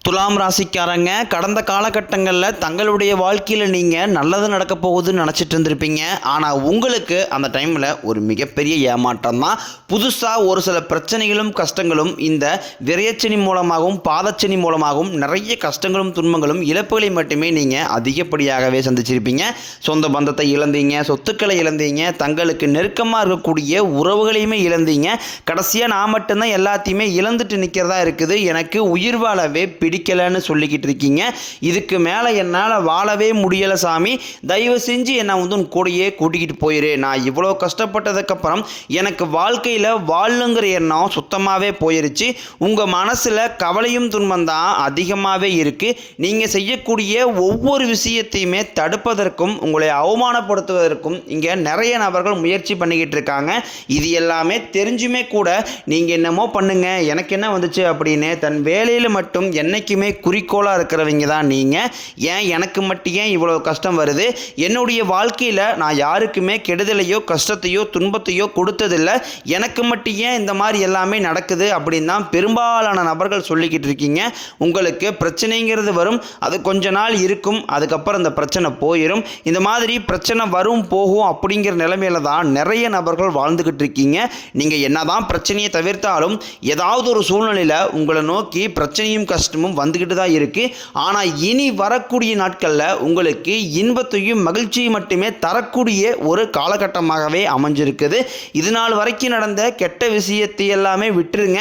துலாம் ராசிக்காரங்க கடந்த காலகட்டங்களில் தங்களுடைய வாழ்க்கையில் நீங்கள் நல்லது நடக்க போகுதுன்னு நினச்சிட்டு இருந்திருப்பீங்க. ஆனால் உங்களுக்கு அந்த டைமில் ஒரு மிகப்பெரிய ஏமாற்றம் தான். புதுசாக ஒரு சில பிரச்சனைகளும் கஷ்டங்களும் இந்த விரயச்சனி மூலமாகவும் பாதச்சனி மூலமாகவும் நிறைய கஷ்டங்களும் துன்பங்களும் இழப்புகளை மட்டுமே நீங்கள் அதிகப்படியாகவே சந்திச்சிருப்பீங்க. சொந்த பந்தத்தை இழந்தீங்க, சொத்துக்களை இழந்தீங்க, தங்களுக்கு நெருக்கமாக இருக்கக்கூடிய உறவுகளையுமே இழந்தீங்க. கடைசியாக நான் மட்டும்தான் எல்லாத்தையுமே இழந்துட்டு நிற்கிறதா இருக்குது, எனக்கு உயிர் வாழவே பிடிக்கலன்னு சொல்லிக்கிட்டு இருக்கீங்க. இதுக்கு மேலே என்னால் வாழவே முடியலை சாமி, தயவு செஞ்சு என்னை உன் கூடையே கூட்டிக்கிட்டு போயிரு. நான் இவ்வளோ கஷ்டப்பட்டதுக்கப்புறம் எனக்கு வாழ்க்கையில் வாழணுங்கிற எண்ணம் சுத்தமாகவே போயிருச்சு. உங்கள் மனசில் கவலையும் துன்பம் தான் அதிகமாகவே இருக்குது. நீங்கள் செய்யக்கூடிய ஒவ்வொரு விஷயத்தையுமே தடுப்பதற்கும் உங்களை அவமானப்படுத்துவதற்கும் இங்கே நிறைய நபர்கள் முயற்சி பண்ணிக்கிட்டு இருக்காங்க. இது எல்லாமே தெரிஞ்சுமே கூட நீங்கள் என்னமோ பண்ணுங்க, எனக்கு என்ன வந்துச்சு அப்படின்னு தன் வேலையில் மட்டும் என்னைக்குமே குறிக்கோளாக இருக்கிறவங்க தான் நீங்கள். ஏன் எனக்கு மட்டும் ஏன் இவ்வளோ கஷ்டம் வருது, என்னுடைய வாழ்க்கையில் நான் யாருக்குமே கெடுதலையோ கஷ்டத்தையோ துன்பத்தையோ கொடுத்ததில்லை, எனக்கு மட்டும் ஏன் இந்த மாதிரி எல்லாமே நடக்குது அப்படின்னு தான் பெரும்பாலான நபர்கள் சொல்லிக்கிட்டு இருக்கீங்க. உங்களுக்கு பிரச்சனைங்கிறது வரும், அது கொஞ்ச நாள் இருக்கும், அதுக்கப்புறம் அந்த பிரச்சனை போயிடும். இந்த மாதிரி பிரச்சனை வரும் போகும் அப்படிங்கிற நிலைமையில தான் நிறைய நபர்கள் வாழ்ந்துக்கிட்டு இருக்கீங்க. நீங்கள் என்னதான் பிரச்சனையை தவிர்த்தாலும் ஏதாவது ஒரு சூழ்நிலையில் உங்களை நோக்கி பிரச்சனையும் கஷ்டமும் வந்துக்கிட்டு தான் இருக்குது. ஆனால் இனி வரக்கூடிய நாட்களில் உங்களுக்கு இன்பத்தையும் மகிழ்ச்சியும் மட்டுமே தரக்கூடிய ஒரு காலகட்டமாகவே அமைஞ்சிருக்குது. இது நாள் வரைக்கும் நடந்த கெட்ட விஷயத்தை எல்லாமே விட்டுருங்க.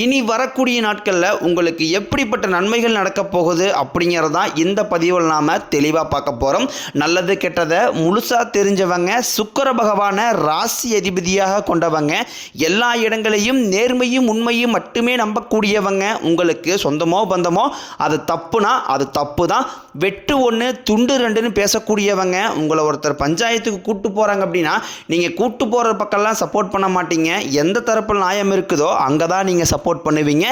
இனி வரக்கூடிய நாட்களில் உங்களுக்கு எப்படிப்பட்ட நன்மைகள் நடக்க போகுது அப்படிங்கிறதான் இந்த பதிவில் நாம் தெளிவாக பார்க்க போகிறோம். நல்லது கெட்டதை முழுசாக தெரிஞ்சவங்க, சுக்கிர பகவானை ராசி அதிபதியாக கொண்டவங்க, எல்லா இடங்களையும் நேர்மையும் உண்மையும் மட்டுமே நம்பக்கூடியவங்க, உங்களுக்கு சொந்தமோ பந்தமோ அது தப்புனா அது தப்பு தான், வெட்டு ஒன்று துண்டு ரெண்டுன்னு பேசக்கூடியவங்க, உங்களை ஒருத்தர் பஞ்சாயத்துக்கு கூட்டு போகிறாங்க அப்படின்னா நீங்கள் கூட்டு போகிற பக்கம்லாம் சப்போர்ட் பண்ண மாட்டீங்க. எந்த தரப்பில் நியாயம் இருக்குதோ அங்கே தான் நீங்கள் சப்போர்ட் பண்ணுவீங்க.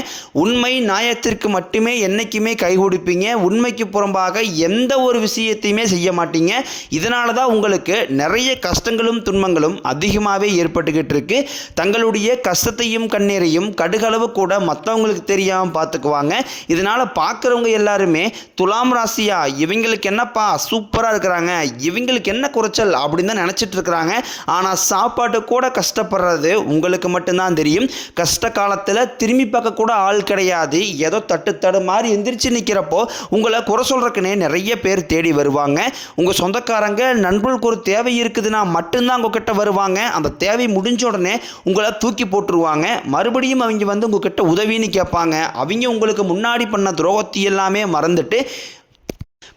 உண்மை நியாயத்திற்கு மட்டுமே என்றைக்குமே கை கொடுப்பீங்க. உண்மைக்கு புறம்பாக எந்த ஒரு விஷயத்தையுமே செய்ய மாட்டீங்க. இதனால தான் உங்களுக்கு நிறைய கஷ்டங்களும் துன்பங்களும் அதிகமாகவே ஏற்பட்டுக்கிட்டு இருக்கு. தங்களுடைய கஷ்டத்தையும் கண்ணீரையும் கடுகளவு கூட மற்றவங்களுக்கு தெரியாமல் பார்த்துக்குவாங்க. இதனால் பார்க்குறவங்க எல்லாருமே துலாம் ராசியா, இவங்களுக்கு என்னப்பா சூப்பராக இருக்கிறாங்க, இவங்களுக்கு என்ன குறைச்சல் அப்படின்னு தான் நினச்சிட்டு இருக்கிறாங்க. ஆனால் சாப்பாட்டு கூட கஷ்டப்படுறது உங்களுக்கு மட்டும்தான் தெரியும். கஷ்ட காலத்தில் திரும்பி பார்க்க கூட ஆள் கிடையாது. ஏதோ தட்டு மாதிரி எந்திரிச்சு நிற்கிறப்போ உங்களை குறை சொல்கிறக்குன்னே நிறைய பேர் தேடி வருவாங்க. உங்கள் சொந்தக்காரங்க நண்பர்களுக்கு ஒரு தேவை இருக்குதுன்னா மட்டும்தான் உங்ககிட்ட வருவாங்க. அந்த தேவை முடிஞ்ச உடனே உங்களை தூக்கி போட்டுருவாங்க. மறுபடியும் அவங்க வந்து உங்ககிட்ட உதவின்னு கேட்பாங்க. அவங்க உங்களுக்கு முன்னாடி பண்ண துரோகத்தை எல்லாமே மறந்துட்டு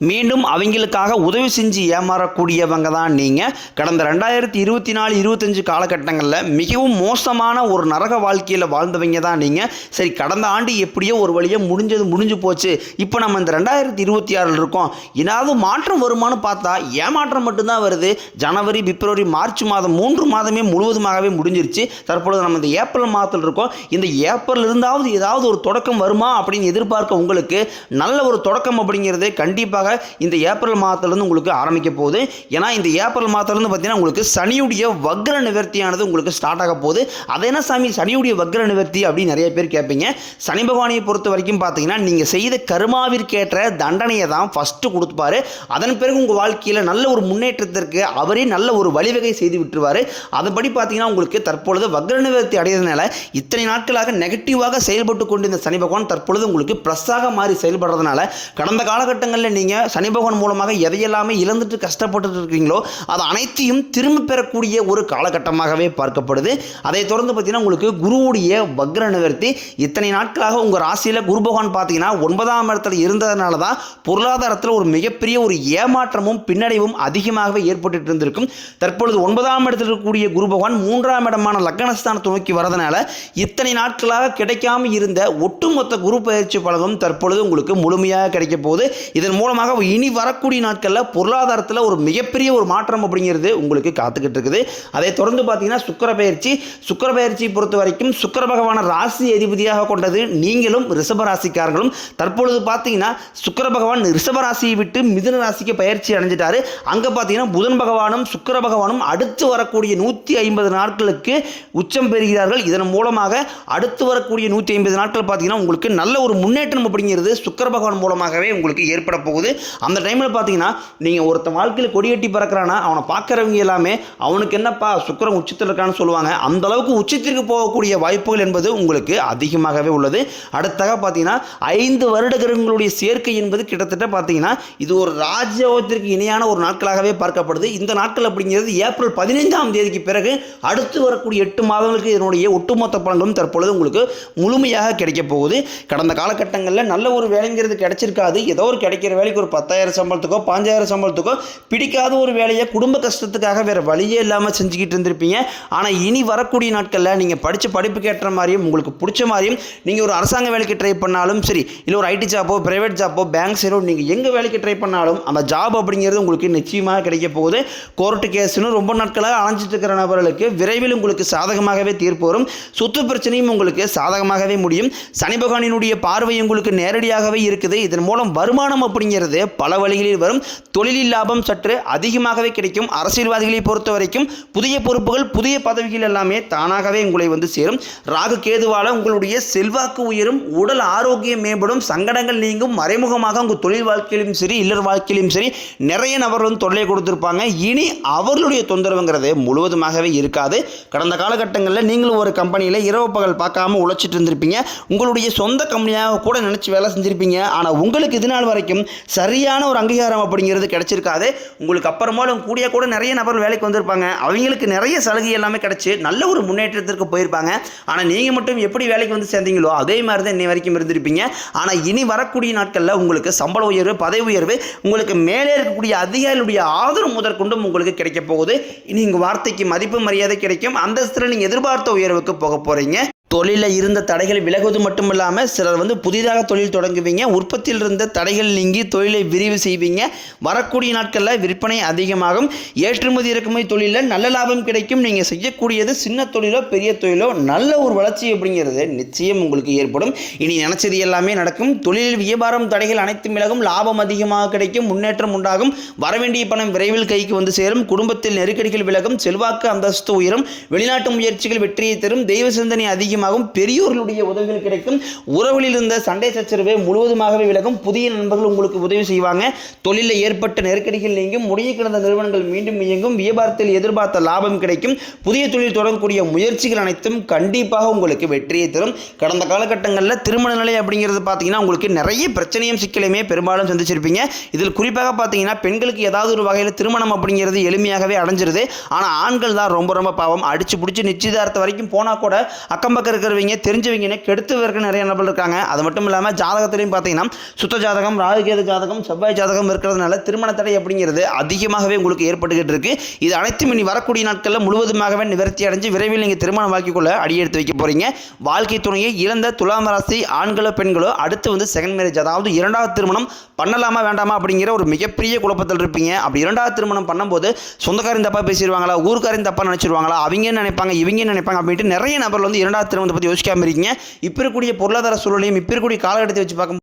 மீண்டும் அவங்களுக்காக உதவி செஞ்சு ஏமாறக்கூடியவங்க தான் நீங்கள். கடந்த 2024-25 காலகட்டங்களில் மிகவும் மோசமான ஒரு நரக வாழ்க்கையில் வாழ்ந்தவங்க தான் நீங்கள். சரி, கடந்த ஆண்டு எப்படியோ ஒரு வழியாக முடிஞ்சு போச்சு, இப்போ நம்ம இந்த 2026 இருக்கோம், ஏதாவது மாற்றம் வருமானு பார்த்தா ஏமாற்றம் மட்டும்தான் வருது. ஜனவரி, பிப்ரவரி, மார்ச் மாதம் 3 மாதமே முழுவதுமாகவே முடிஞ்சிருச்சு. தற்பொழுது நம்ம இந்த ஏப்ரல் மாதத்தில் இருக்கோம். இந்த ஏப்ரல் இருந்தாவது ஏதாவது ஒரு தொடக்கம் வருமா அப்படின்னு எதிர்பார்க்க உங்களுக்கு நல்ல ஒரு தொடக்கம் அப்படிங்கிறது கண்டிப்பாக இந்த ஏப்ரல் மாதத்திலிருந்து உங்களுக்கு ஆரம்பிக்க போகுது. ஏன்னா இந்த ஏப்ரல் மாதத்திலிருந்து பார்த்தீங்கன்னா உங்களுக்கு சனியுடைய வக்ர நிவர்த்தியானது உங்களுக்கு ஸ்டார்ட் ஆக போகுது. அது என்ன சாமி சனியுடைய வக்ர நிவர்த்தி அப்படின்னு நிறைய பேர் கேட்பீங்க. சனி பகவானை பொறுத்த வரைக்கும் பார்த்தீங்கன்னா நீங்கள் செய்த கர்மாவிற்கேற்ற தண்டனையை தான் ஃபஸ்ட்டு கொடுத்துப்பாரு. அதன் பிறகு உங்கள் வாழ்க்கையில் நல்ல ஒரு முன்னேற்றத்திற்கு அவரே நல்ல ஒரு வழிவகை செய்து விட்டுருவார். அதன்படி பார்த்தீங்கன்னா உங்களுக்கு தற்பொழுது வக்ர நிவர்த்தி அடைகிறதுனால இத்தனை நாட்களாக நெகட்டிவாக செயல்பட்டு கொண்டு இந்த சனி பகவான் தற்பொழுது உங்களுக்கு ப்ளஸ்ஸாக மாறி செயல்படுறதுனால கடந்த காலகட்டங்களில் நீங்கள் சனி பகவான் மூலமாக எதையெல்லாமே இழந்துட்டு கஷ்டப்பட்டு இருக்கீங்களோ அது அனைத்தையும் திரும்ப பெறக்கூடிய ஒரு காலகட்டமாகவே பார்க்கப்படுது. அதை தொடர்ந்து பார்த்தீங்கன்னா உங்களுக்கு குருவுடைய வக்ர நிவர்த்தி. இத்தனை நாட்களாக உங்கள் ராசியில் குரு பகவான் பார்த்தீங்கன்னா 9ஆம் இடத்துல இருந்ததுனால தான் பொருளாதாரத்தில் ஒரு மிகப்பெரிய ஒரு ஏமாற்றமும் பின்னடைவும் அதிகமாகவே ஏற்பட்டு இருந்திருக்கும். தற்பொழுது 9ஆம் இடத்தில் இருக்கக்கூடிய குரு பகவான் 3ஆம் இடமான லக்னஸ்தானத்தை நோக்கி வரதுனால இத்தனை நாட்களாக கிடைக்காம இருந்த ஒட்டுமொத்த குரு பயிற்சி பலனும் தற்பொழுது உங்களுக்கு முழுமையாக கிடைக்க போகுது. இதன் மூலமாக மூலமாக இனி வரக்கூடிய நாட்களில் பொருளாதாரத்தில் ஒரு மிகப்பெரிய ஒரு மாற்றம் அப்படிங்கிறது உங்களுக்கு காத்துக்கிட்டு இருக்குது. அதை தொடர்ந்து பார்த்தீங்கன்னா சுக்கிர பயிற்சி பொறுத்த வரைக்கும் சுக்கிர பகவான ராசி அதிபதியாக கொண்டது நீங்களும் ரிஷப ராசிக்காரர்களும். தற்பொழுது பார்த்தீங்கன்னா சுக்கிர பகவான் ரிஷப ராசியை விட்டு மிதுன ராசிக்கு பயிற்சி அடைஞ்சிட்டாரு. அங்கே பார்த்தீங்கன்னா புதன் பகவானும் சுக்கிர பகவானும் அடுத்து வரக்கூடிய 150 நாட்களுக்கு உச்சம் பெறுகிறார்கள். இதன் மூலமாக அடுத்து வரக்கூடிய 150 நாட்கள் பார்த்தீங்கன்னா உங்களுக்கு நல்ல ஒரு முன்னேற்றம் அப்படிங்கிறது சுக்கிர பகவான் மூலமாகவே உங்களுக்கு ஏற்பட போகுது. அந்த டைமில் பார்த்தீங்கன்னா நீங்கள் ஒருத்த வாழ்க்கையில் கொடியேட்டி பறக்கிறானா அவனை பார்க்குறவங்க எல்லாமே அவனுக்கு என்னப்பா சுக்கிரன் உச்சத்தில் இருக்கான்னு சொல்லுவாங்க. அந்த அளவுக்கு உச்சத்திற்கு போகக்கூடிய வாய்ப்புகள் என்பது உங்களுக்கு அதிகமாகவே உள்ளது. அடுத்தாக பார்த்தீங்கன்னா 5 வருட கிரகங்களுடைய சேர்க்கை என்பது கிட்டத்தட்ட பார்த்தீங்கன்னா இது ஒரு ராஜயோகத்திற்கு இணையான ஒரு நாட்களாகவே பார்க்கப்படுது. இந்த நாட்கள் அப்படிங்கிறது ஏப்ரல் 15ஆம் தேதிக்கு பிறகு அடுத்து வரக்கூடிய 8 மாதங்களுக்கு இதனுடைய ஒட்டுமொத்த பலன்களும் தற்பொழுது உங்களுக்கு முழுமையாக கிடைக்க போகுது. கடந்த காலகட்டங்களில் நல்ல ஒரு வேலைங்கிறது கிடைச்சிருக்காது. ஏதோ ஒரு கிடைக்கிற வேலைக்கு ஒரு 10,000 சம்பளத்துக்கோ 5,000 சம்பளத்துக்கோ பிடிக்காத ஒரு வேலையை குடும்ப கஷ்டத்துக்காக வேறு வழியே இல்லாமல் செஞ்சுக்கிட்டு இருந்திருப்பீங்க. ஆனால் இனி வரக்கூடிய நாட்களில் நீங்கள் படித்த படிப்புக்கு ஏற்ற மாதிரியும் உங்களுக்கு பிடிச்ச மாதிரியும் நீங்கள் ஒரு அரசாங்க வேலைக்கு ட்ரை பண்ணாலும் சரி, இல்லை ஒரு ஐடி ஜாப்போ பிரைவேட் ஜாப்போ பேங்க் சைடோ நீங்கள் எங்கே வேலைக்கு ட்ரை பண்ணாலும் அந்த ஜாப் அப்படிங்கிறது உங்களுக்கு நிச்சயமாக கிடைக்க போகுது. கோர்ட்டு கேஸ்னு ரொம்ப நாட்களாக அலைஞ்சிட்டு இருக்கிற நபர்களுக்கு விரைவில் உங்களுக்கு சாதகமாகவே தீர்ப்பு வரும். சொத்து பிரச்சனையும் உங்களுக்கு சாதகமாகவே முடியும். சனி பகவானினுடைய பார்வை உங்களுக்கு நேரடியாகவே இருக்குது. இதன் மூலம் வருமானம் அப்படிங்கிறது பல வழிகளில் வரும். தொழிலில் லாபம் சற்று அதிகமாகவே கிடைக்கும். அரசியல்வாதிகளை பொறுத்த வரைக்கும் புதிய பொறுப்புகள் புதிய பதவிகள் எல்லாமே தானாகவே உங்களை வந்து சேரும். ராகு கேதுவால உங்களுடைய செல்வாக்கு உயரும், உடல் ஆரோக்கியம் மேம்படும், சங்கடங்கள் நீங்கும். மறைமுகமாக உங்கள் தொழில் வாழ்க்கையிலும் சரி இல்லற வாழ்க்கையிலும் சரி நிறைய நபர் வந்து தொல்லை கொடுத்துருப்பாங்க. இனி அவர்களுடைய தொந்தரவுங்கிறது முழுவதுமாகவே இருக்காது. கடந்த காலகட்டங்களில் நீங்களும் ஒரு கம்பெனியில் இரவு பகல் பார்க்காம உழைச்சிட்டு இருந்திருப்பீங்க. உங்களுடைய சொந்த கம்பெனியாக கூட நினச்சி வேலை செஞ்சுருப்பீங்க. ஆனால் உங்களுக்கு இது நாள் வரைக்கும் சரியான ஒரு அங்கீகாரம் அப்படிங்கிறது கிடைச்சிருக்காது. உங்களுக்கு அப்புறமாலும் கூடிய கூட நிறைய நபர்கள் வேலைக்கு வந்திருப்பாங்க. அவங்களுக்கு நிறைய சலுகை எல்லாமே கிடைச்சி நல்ல ஒரு முன்னேற்றத்திற்கு போயிருப்பாங்க. ஆனால் நீங்கள் மட்டும் எப்படி வேலைக்கு வந்து சேர்ந்தீங்களோ அதே மாதிரி தான் இன்னை வரைக்கும் இருந்திருப்பீங்க. ஆனால் இனி வரக்கூடிய நாட்களில் உங்களுக்கு சம்பள உயர்வு பதவி உயர்வு உங்களுக்கு மேலே இருக்கக்கூடிய அதிகாரிகளுடைய ஆதரவு முதற்கொண்டும் உங்களுக்கு கிடைக்க போகுது. இனி உங்கள் வார்த்தைக்கு மதிப்பு மரியாதை கிடைக்கும். அந்தஸ்தில் நீங்கள் எதிர்பார்த்த உயர்வுக்கு போக போகிறீங்க. தொழிலில் இருந்த தடைகள் விலகுவது மட்டும் இல்லாமல் சிலர் வந்து புதிதாக தொழில் தொடங்குவீங்க. உற்பத்தியில் இருந்த தடைகள் நீங்கி தொழிலை விரிவு செய்வீங்க. வரக்கூடிய நாட்களில் விற்பனை அதிகமாகும். ஏற்றுமதி இறக்குமதி தொழிலில் நல்ல லாபம் கிடைக்கும். நீங்கள் செய்யக்கூடியது சின்ன தொழிலோ பெரிய தொழிலோ நல்ல ஒரு வளர்ச்சி அப்படிங்கிறது நிச்சயம் உங்களுக்கு ஏற்படும். இனி நினைச்சது எல்லாமே நடக்கும். தொழிலில் வியாபாரம் தடைகள் அனைத்தும் விலகும். லாபம் அதிகமாக கிடைக்கும். முன்னேற்றம் உண்டாகும். வரவேண்டிய பணம் விரைவில் கைக்கு வந்து சேரும். குடும்பத்தில் நெருக்கடிகள் விலகும். செல்வாக்கு அந்தஸ்து உயரும். வெளிநாட்டு முயற்சிகள் வெற்றியை தரும். தெய்வ சிந்தனை அதிகம். பெரியோர்களுடைய உதவிகள் கிடைக்கும். உறவுகளில் இருந்த சண்டை சச்சரவு முழுவதுமாகவே விலகும். புதிய நண்பர்கள் உங்களுக்கு உதவி செய்வாங்க. தொழிலில் ஏற்பட்ட நெருக்கடிகள் நீங்கும். முடங்கி கிடந்த நிறுவனங்கள் மீண்டும் இயங்கும். வியாபாரத்தில் எதிர்பார்த்த லாபம் கிடைக்கும். புதிய தொழில் தொடங்கக்கூடிய முயற்சிகள் அனைத்தும் கண்டிப்பாக உங்களுக்கு வெற்றியை தரும். கடந்த காலகட்டங்களில் திருமண நிலை அப்படிங்கிறது பார்த்தீங்கன்னா உங்களுக்கு நிறைய பிரச்சனையும் சிக்கலையுமே பெரும்பாலும் சந்திச்சிருப்பீங்க. இதில் குறிப்பாக பார்த்தீங்கன்னா பெண்களுக்கு ஏதாவது ஒரு வகையில் திருமணம் அப்படிங்கிறது எளிமையாகவே அடைஞ்சிருது. ஆனால் ஆண்கள் தான் ரொம்ப ரொம்ப பாவம். அடிச்சு பிடிச்சி நிச்சயதார்த்தம் வரைக்கும் போனால் கூட அக்கம் இருக்கிறவங்க தெரிஞ்சவங்க கெடுத்து இருக்க நிறைய நபர்கள் இருக்காங்க. அது மட்டும் இல்லாமல் ஜாதகத்திலையும் பார்த்தீங்கன்னா சுத்த ஜாதகம் ராகுகேது ஜாதகம் செவ்வாய் ஜாதகம் இருக்கிறதுனால திருமண தடை அப்படிங்கிறது அதிகமாகவே உங்களுக்கு ஏற்பட்டுக்கிட்டு இருக்கு. இது அனைத்தும் இனி வரக்கூடிய நாட்களில் முழுவதுமாகவே நிவர்த்தி அடைஞ்சு விரைவில் நீங்கள் திருமண வாழ்க்கைக்குள்ள அடியெடுத்து வைக்க போறீங்க. வாழ்க்கை துணையை இழந்த துலாம் ராசி ஆண்களோ பெண்களோ அடுத்து வந்து செகண்ட் மேரேஜ் அதாவது இரண்டாவது திருமணம் பண்ணலாமா வேண்டாமா அப்படிங்கிற ஒரு மிகப்பெரிய குழப்பத்தில் இருப்பீங்க. அப்படி இரண்டாவது திருமணம் பண்ணும்போது சொந்தக்காரன் தப்பாக பேசிடுவாங்களா, ஊருக்காரன் தப்பாக நினைச்சிருவாங்களா, அவங்க நினைப்பாங்க இவங்க நினைப்பாங்க அப்படின்ட்டு நிறைய நபர்கள் வந்து இரண்டாவது திருமணத்தை பற்றி யோசிக்காம இருக்கீங்க. இப்போ இருக்கக்கூடிய பொருளாதார சூழலையும் இப்போ இருக்கக்கூடிய காலகட்டத்தை வச்சு பார்க்கும்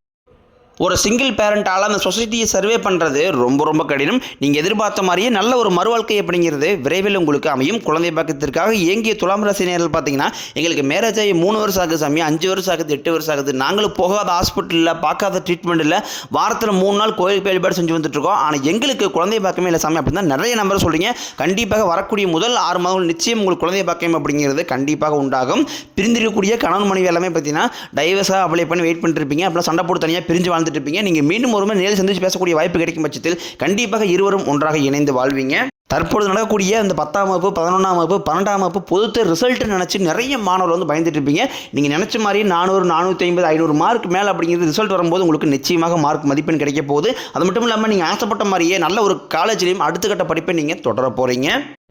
ஒரு சிங்கிள் பேரண்டால் அந்த சொசைட்டியை சர்வே பண்ணுறது ரொம்ப ரொம்ப கடினம். நீங்கள் எதிர்பார்த்த மாதிரியே நல்ல ஒரு மறுவாழ்க்கை அப்படிங்கிறது விரைவில் உங்களுக்கு அமையும். குழந்தை பாக்கியத்திற்காக இயங்கிய துலாம் ராசி நேயர்கள் பார்த்தீங்கன்னா எங்களுக்கு மேரேஜ் ஆகி 3 வருஷம் ஆகுது சாமி, 5 வருஷம் ஆகுது, 8 வருஷம் ஆகுது, நாங்களும் போகாத ஹாஸ்பிட்டலில் பார்க்காத ட்ரீட்மெண்ட் இல்லை, வாரத்தில் 3 நாள் கோயில் வழிபாடு செஞ்சு வந்துட்டுருக்கோம், ஆனால் எங்களுக்கு குழந்தை பாக்கியமே இல்லை சாமி அப்படின்னு தான் நிறைய நம்பர் சொல்கிறீங்க. கண்டிப்பாக வரக்கூடிய முதல் 6 மாதங்கள் நிச்சயம் உங்களுக்கு குழந்தை பாக்கியம் அப்படிங்கிறது கண்டிப்பாக உண்டாகும். பிரிந்திருக்கக்கூடிய கணவன் மனைவி எல்லாமே பார்த்தீங்கன்னா டைவர்ஸாக அப்ளை பண்ணி வெயிட் பண்ணிருப்பீங்க. அப்படிலாம் சண்டை போட்டு தனியாக பிரிஞ்சு வாழ்ந்துட்டு இருப்பீங்க. நீங்கள் மீண்டும் ஒருமுறை நேரில் சந்திச்சு பேசக்கூடிய வாய்ப்பு கிடைக்கும் பட்சத்தில் கண்டிப்பாக இருவரும் ஒன்றாக இணைந்து வாழ்வீங்க. தற்பொழுது நடக்கக்கூடிய இந்த 10ஆம் வகுப்பு 11ஆம் வகுப்பு 12ஆம் வகுப்பு பொதுத்த ரிசல்ட் நினச்சி நிறைய மாணவர்கள் வந்து பயந்துட்டு இருப்பீங்க. நீங்கள் நினச்ச மாதிரி 400 450 500 மார்க் மேலே அப்படிங்கிறது ரிசல்ட் வரும்போது உங்களுக்கு நிச்சயமாக மார்க் மதிப்பெண் கிடைக்க போகுது. அது மட்டும் இல்லாமல் நீங்கள் ஆசைப்பட்ட மாதிரியே நல்ல ஒரு காலேஜ்லேயும் அடுத்த கட்ட படிப்பை நீங்கள் தொடர போகிறீங்க.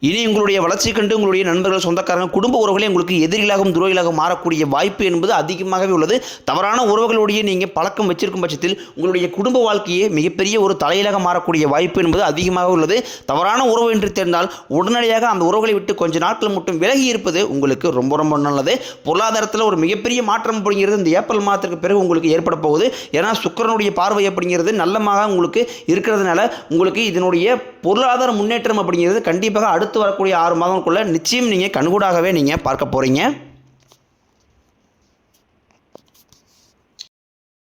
இனி உங்களுடைய வளர்ச்சி கண்டு உங்களுடைய நண்பர்கள், சொந்தக்காரங்க, குடும்ப உறவுகளே உங்களுக்கு எதிரிகளாகவும் துரோகிகளாகவும் மாறக்கூடிய வாய்ப்பு என்பது அதிகமாகவே உள்ளது. தவறான உறவுகளுடைய நீங்கள் பழக்கம் வச்சிருக்கும் பட்சத்தில் உங்களுடைய குடும்ப வாழ்க்கையே மிகப்பெரிய ஒரு தலையிலாக மாறக்கூடிய வாய்ப்பு என்பது அதிகமாக உள்ளது. தவறான உறவு என்று தெரிந்தால் உடனடியாக அந்த உறவுகளை விட்டு கொஞ்ச நாட்கள் மட்டும் விலகி இருப்பது உங்களுக்கு ரொம்ப ரொம்ப நல்லது. பொருளாதாரத்தில் ஒரு மிகப்பெரிய மாற்றம் அப்படிங்கிறது இந்த ஏப்ரல் மாதத்திற்கு பிறகு உங்களுக்கு ஏற்பட போகுது. ஏன்னா சுக்கிரனுடைய பார்வை அப்படிங்கிறது நல்லமாக உங்களுக்கு இருக்கிறதுனால உங்களுக்கு இதனுடைய பொருளாதார முன்னேற்றம் அப்படிங்கிறது கண்டிப்பாக அடுத்து வரக்கூடிய 6 மாதங்களுக்குள்ள நிச்சயம் நீங்கள் கண்கூடாகவே நீங்கள் பார்க்க போகிறீங்க.